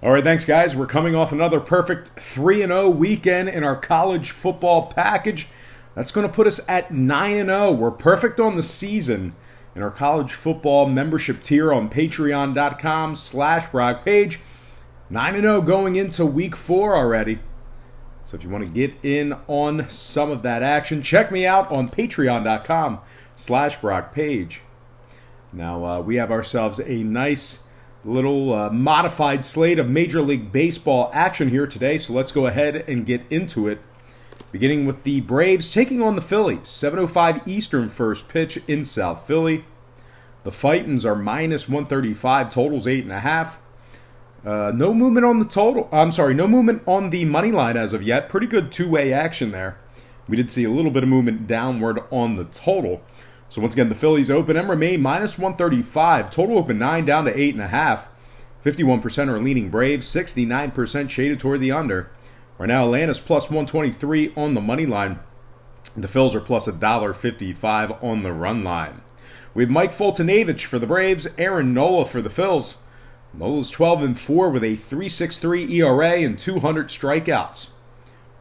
All right, thanks, guys. We're coming off another perfect 3-0 weekend in our college football package. That's going to put us at 9-0. We're perfect on the season in our college football membership tier on patreon.com/BrockPage. 9-0 going into week 4 already. So if you want to get in on some of that action, check me out on patreon.com/BrockPage. Now, we have ourselves a nice little modified slate of Major League Baseball action here today, so let's go ahead and get into it. Beginning with the Braves taking on the Phillies. 7:05 Eastern first pitch in South Philly. The Fightins are -135, totals 8.5. No movement on the total. No movement on the money line as of yet. Pretty good two-way action there. We did see a little bit of movement downward on the total. So once again, the Phillies open and remain -135. Total open 9 down to 8.5. 51% are leaning Braves, 69% shaded toward the under. Right now, Atlanta's +123 on the money line. The Phils are plus $1.55 on the run line. We have Mike Foltynewicz for the Braves, Aaron Nola for the Phils. Nola's 12-4 with a 3.63 ERA and 200 strikeouts.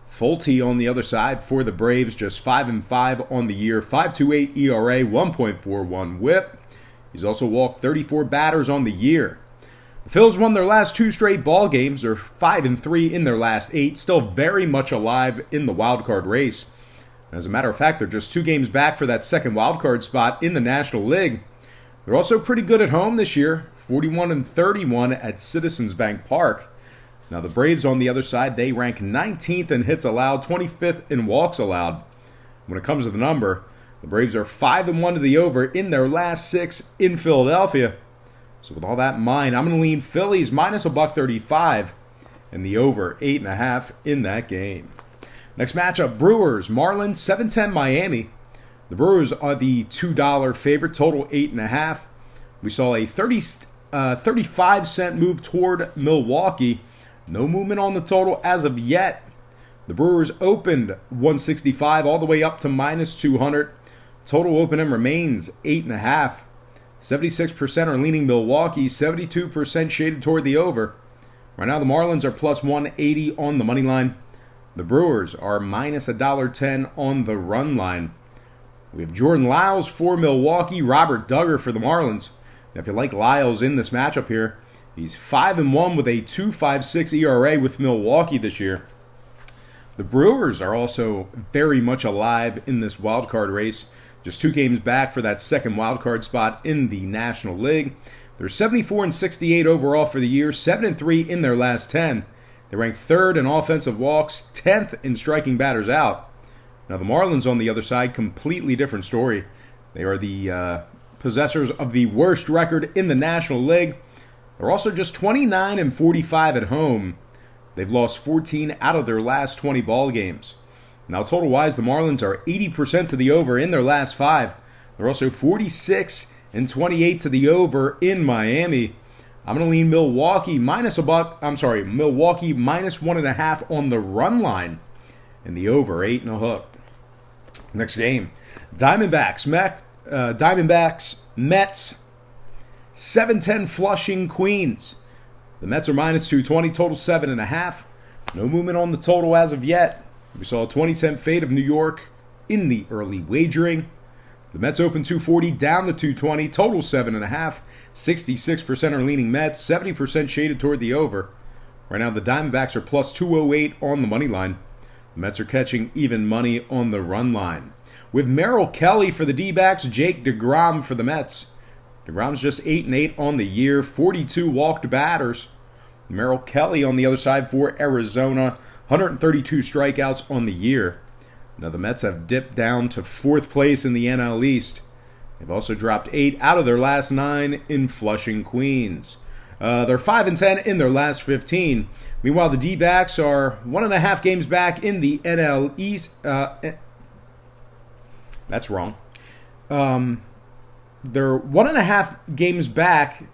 Folty on the other side for the Braves, just 5-5 on the year, 5.28 ERA, 1.41 WHIP. He's also walked 34 batters on the year. The Phils won their last 2 straight ball games. They're 5-3 in their last 8, still very much alive in the wild card race. As a matter of fact, they're just 2 games back for that second wild card spot in the National League. They're also pretty good at home this year, 41-31 at Citizens Bank Park. Now the Braves on the other side, they rank 19th in hits allowed, 25th in walks allowed. When it comes to the number, the Braves are 5-1 to the over in their last 6 in Philadelphia. So with all that in mind, I'm going to lean Phillies -135 and the over 8.5 in that game. Next matchup, Brewers, Marlins, 7-10 Miami. The Brewers are the $2 favorite, total 8.5. We saw a 35-cent move toward Milwaukee. No movement on the total as of yet. The Brewers opened 165 all the way up to -200. Total open and remains 8.5. 76% are leaning Milwaukee, 72% shaded toward the over. Right now the Marlins are +180 on the money line. The Brewers are -$1.10 on the run line. We have Jordan Lyles for Milwaukee, Robert Duggar for the Marlins. Now if you like Lyles in this matchup here, he's 5-1 with a 2.56 ERA with Milwaukee this year. The Brewers are also very much alive in this wild card race. Just 2 games back for that second wild card spot in the National League. They're 74-68 overall for the year, 7-3 in their last 10. They rank 3rd in offensive walks, 10th in striking batters out. Now the Marlins on the other side, completely different story. They are the possessors of the worst record in the National League. They're also just 29-45 at home. They've lost 14 out of their last 20 ball games. Now, total-wise, the Marlins are 80% to the over in their last 5. They're also 46-28 to the over in Miami. I'm going to lean Milwaukee Milwaukee -1.5 on the run line, and the over 8.5. Next game, Diamondbacks, Mets. 7-10 Flushing, Queens. The Mets are -220, total 7.5. No movement on the total as of yet. We saw a 20-cent fade of New York in the early wagering. The Mets open 240, down to 220, total 7.5. 66% are leaning Mets, 70% shaded toward the over. Right now the Diamondbacks are +208 on the money line. The Mets are catching even money on the run line. With Merrill Kelly for the D-backs, Jake DeGrom for the Mets. DeGrom's just 8-8 on the year, 42 walked batters. Merrill Kelly on the other side for Arizona, 132 strikeouts on the year. Now the Mets have dipped down to 4th place in the NL East. They've also dropped 8 out of their last 9 in Flushing, Queens. They're 5-10 in their last 15. Meanwhile, the D-backs are 1.5 games back in the NL East. That's wrong. They're 1.5 games back,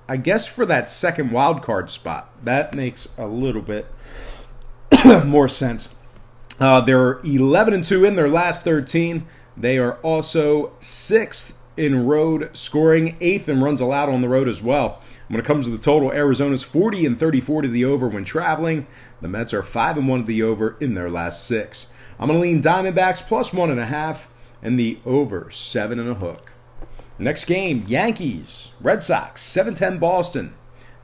I guess, for that second wild card spot. That makes a little bit more sense. They're 11-2 in their last 13. They are also 6th in road scoring, 8th in runs allowed on the road as well. When it comes to the total, Arizona's 40-34 to the over when traveling. The Mets are 5-1 to the over in their last 6. I'm going to lean Diamondbacks plus 1.5 and the over 7.5. Next game, Yankees, Red Sox, 7-10 Boston.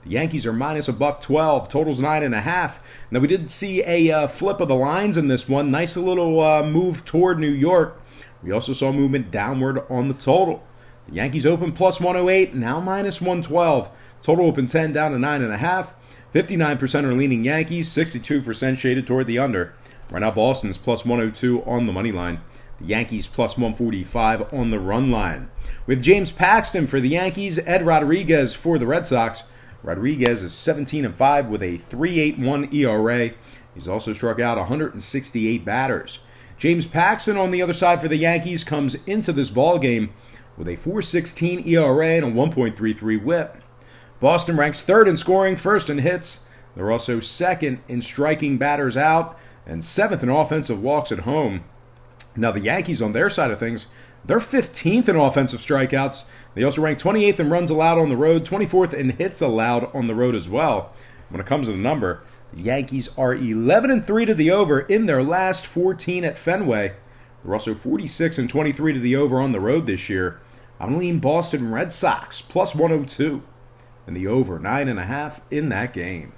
The Yankees are minus $1.12, totals 9.5. Now we did see a flip of the lines in this one. Nice little move toward New York. We also saw movement downward on the total. The Yankees open plus 108, now minus 112. Total open 10 down to 9.5. 59% are leaning Yankees, 62% shaded toward the under. Right now Boston's plus 102 on the money line. The Yankees plus 145 on the run line. We have James Paxton for the Yankees, Ed Rodriguez for the Red Sox. Rodriguez is 17-5 with a 3.81 ERA. He's also struck out 168 batters. James Paxton on the other side for the Yankees comes into this ball game with a 4.16 ERA and a 1.33 WHIP. Boston ranks third in scoring, first in hits. They're also second in striking batters out and seventh in offensive walks at home. Now the Yankees on their side of things, they're 15th in offensive strikeouts. They also rank 28th in runs allowed on the road, 24th in hits allowed on the road as well. When it comes to the number, the Yankees are 11-3 to the over in their last 14 at Fenway. They're also 46-23 to the over on the road this year. I'm going to lean Boston Red Sox plus 102 and the over 9.5 in that game.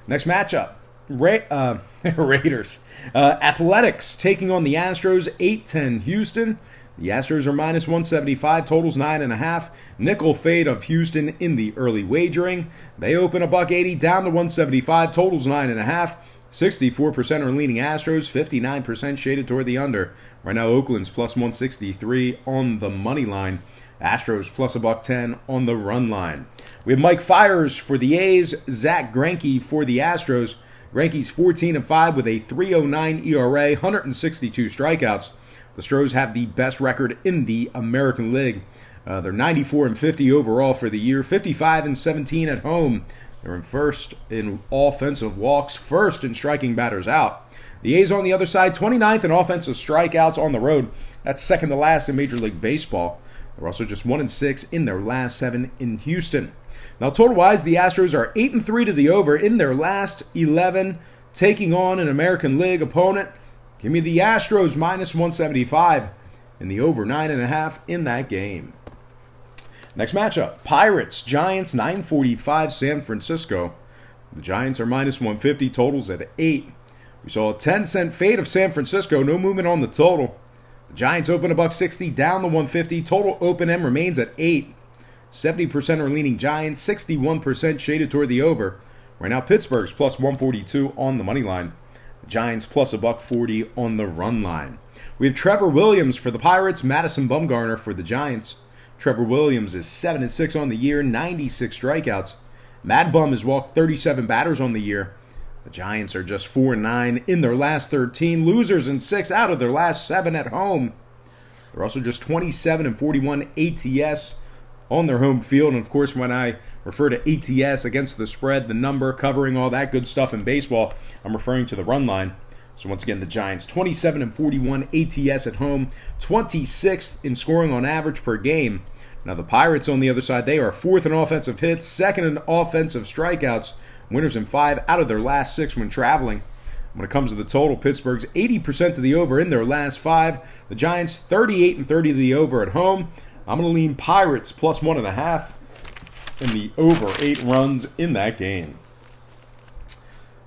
Next matchup, Raiders. Athletics taking on the Astros, 8-10 Houston. The Astros are minus 175, totals 9.5. Nickel fade of Houston in the early wagering. They open $1.80 down to 175, totals 9.5. 64% are leaning Astros, 59% shaded toward the under. Right now Oakland's plus 163 on the money line. Astros plus $1.10 on the run line. We have Mike Fiers for the A's, Zach Greinke for the Astros. Greinke's 14-5 with a 3.09 ERA, 162 strikeouts. The Stros have the best record in the American League. They're 94-50 overall for the year, 55-17 at home. They're in first in offensive walks, first in striking batters out. The A's on the other side, 29th in offensive strikeouts on the road. That's second to last in Major League Baseball. They're also just 1-6 in their last 7 in Houston. Now, total-wise, the Astros are 8-3 to the over in their last 11, taking on an American League opponent. Give me the Astros minus 175 and the over 9.5 in that game. Next matchup, Pirates, Giants, 9:45 San Francisco. The Giants are minus 150, totals at 8. We saw a 10-cent fade of San Francisco, no movement on the total. The Giants open $1.60 down to 150, total open M remains at 8. 70% are leaning Giants, 61% shaded toward the over. Right now, Pittsburgh's plus 142 on the money line. The Giants plus $1.40 on the run line. We have Trevor Williams for the Pirates, Madison Bumgarner for the Giants. Trevor Williams is 7-6 on the year, 96 strikeouts. Mad Bum has walked 37 batters on the year. The Giants are just 4-9 in their last 13, losers in 6 out of their last 7 at home. They're also just 27-41 ATS on their home field. And of course, when I refer to ATS, against the spread, the number, covering all that good stuff in baseball, I'm referring to the run line. So once again, the Giants 27-41 ATS at home, 26th in scoring on average per game. Now the Pirates on the other side, they are 4th in offensive hits, 2nd in offensive strikeouts, winners in 5 out of their last 6 when traveling. When it comes to the total, Pittsburgh's 80% to the over in their last 5. The Giants 38-30 to the over at home. I'm going to lean Pirates plus 1.5 and the over 8 runs in that game.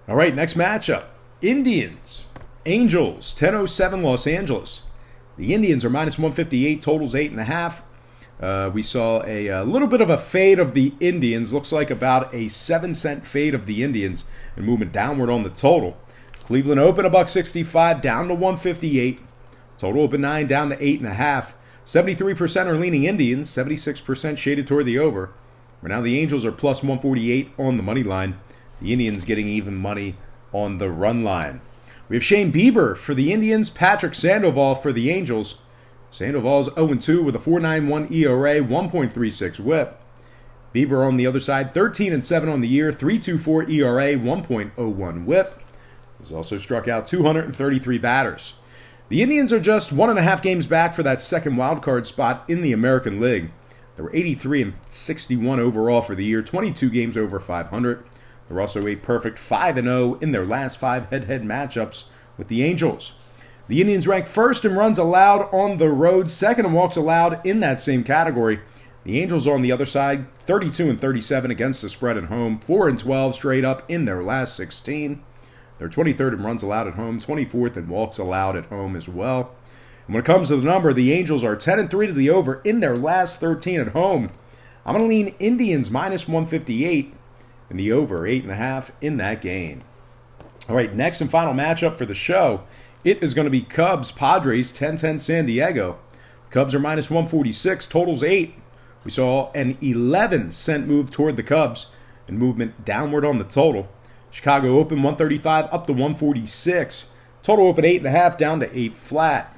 All right, next matchup. Indians, Angels, 10:07 Los Angeles. The Indians are minus 158, totals 8.5. We saw a little bit of a fade of the Indians. Looks like about a 7-cent fade of the Indians and movement downward on the total. Cleveland open $1.65 down to 158. Total open 9 down to 8.5. 73% are leaning Indians, 76% shaded toward the over. Right now the Angels are plus 148 on the money line. The Indians getting even money on the run line. We have Shane Bieber for the Indians, Patrick Sandoval for the Angels. Sandoval's 0-2 with a 4.91 ERA, 1.36 WHIP. Bieber on the other side, 13-7 on the year, 3.24 ERA, 1.01 WHIP. He's also struck out 233 batters. The Indians are just 1.5 games back for that second wildcard spot in the American League. They were 83 and 61 overall for the year, 22 games over 500. They're also a perfect 5-0 in their last 5 head-to-head matchups with the Angels. The Indians rank first in runs allowed on the road, second in walks allowed in that same category. The Angels on the other side, 32 and 37 against the spread at home, 4 and 12 straight up in their last 16. They're 23rd in runs allowed at home, 24th in walks allowed at home as well. And when it comes to the number, the Angels are 10 and 3 to the over in their last 13 at home. I'm going to lean Indians minus 158 and the over 8.5 in that game. All right, next and final matchup for the show. It is going to be Cubs Padres 10-10 San Diego. Cubs are minus 146, totals 8. We saw an 11-cent move toward the Cubs and movement downward on the total. Chicago opened 135 up to 146. Total open 8.5 down to 8 flat.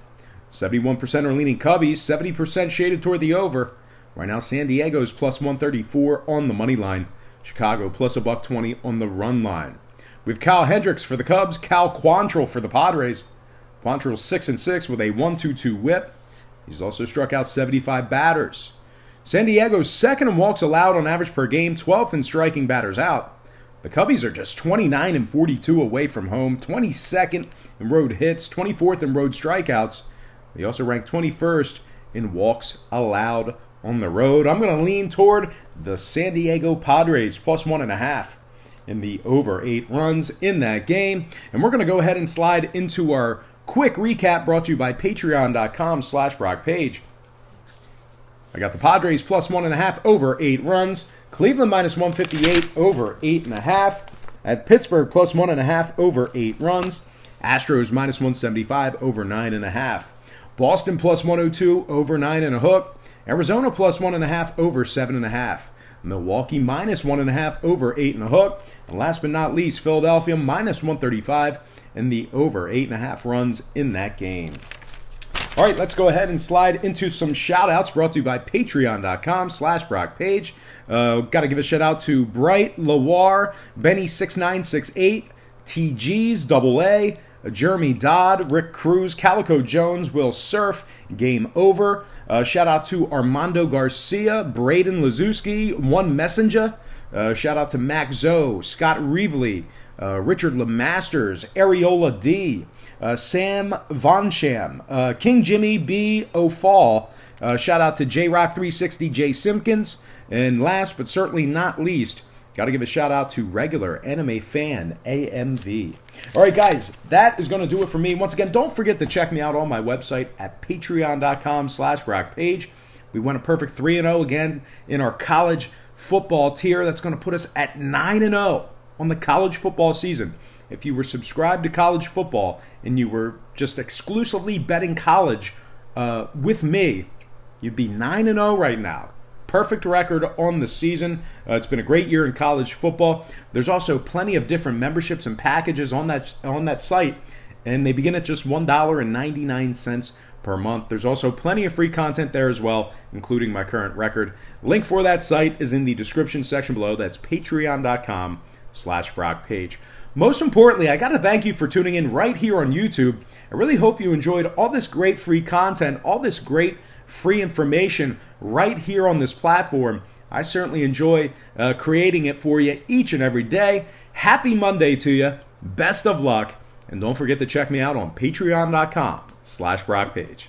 71% are leaning Cubbies, 70% shaded toward the over. Right now, San Diego's plus 134 on the money line. Chicago plus $1.20 on the run line. We have Kyle Hendricks for the Cubs, Cal Quantrill for the Padres. Quantrill's 6-6 with a 1.22 whip. He's also struck out 75 batters. San Diego's second in walks allowed on average per game, 12th in striking batters out. The Cubbies are just 29 and 42 away from home, 22nd in road hits, 24th in road strikeouts. They also rank 21st in walks allowed on the road. I'm going to lean toward the San Diego Padres plus 1.5 in the over 8 runs in that game. And we're going to go ahead and slide into our quick recap brought to you by patreon.com/BrockPage. I got the Padres plus 1.5 over 8 runs. Cleveland minus 158 over 8.5. At Pittsburgh plus 1.5 over 8 runs. Astros minus 175 over 9.5. Boston plus 102 over 9.5. Arizona plus 1.5 over 7.5. Milwaukee minus 1.5 over 8.5. And last but not least, Philadelphia minus 135 and the over 8.5 runs in that game. All right, let's go ahead and slide into some shout-outs brought to you by patreon.com/BrockPage. Got to give a shout-out to Bright, Lawar, Benny6968, TG's, AA, Jeremy Dodd, Rick Cruz, Calico Jones, Will Surf, Game Over. Shout-out to Armando Garcia, Braden Lazuski, One Messenger. Shout-out to Mac Zoe, Scott Reevely, Richard Lemasters, Areola D., Sam Vonsham, King Jimmy B. O'Fall. Shout out to JRock360, Jay Simpkins. And last but certainly not least, got to give a shout out to regular anime fan AMV. All right, guys, that is going to do it for me. Once again, don't forget to check me out on my website at patreon.com/BrockPage. We went a perfect 3-0 again in our college football tier. That's going to put us at 9-0 on the college football season. If you were subscribed to college football and you were just exclusively betting college with me, you'd be 9-0 right now. Perfect record on the season. It's been a great year in college football. There's also plenty of different memberships and packages on that site, and they begin at just $1.99 per month. There's also plenty of free content there as well, including my current record. Link for that site is in the description section below. That's patreon.com/BrockPage. Most importantly, I got to thank you for tuning in right here on YouTube. I really hope you enjoyed all this great free content, all this great free information right here on this platform. I certainly enjoy creating it for you each and every day. Happy Monday to you. Best of luck. And don't forget to check me out on patreon.com/BrockPage.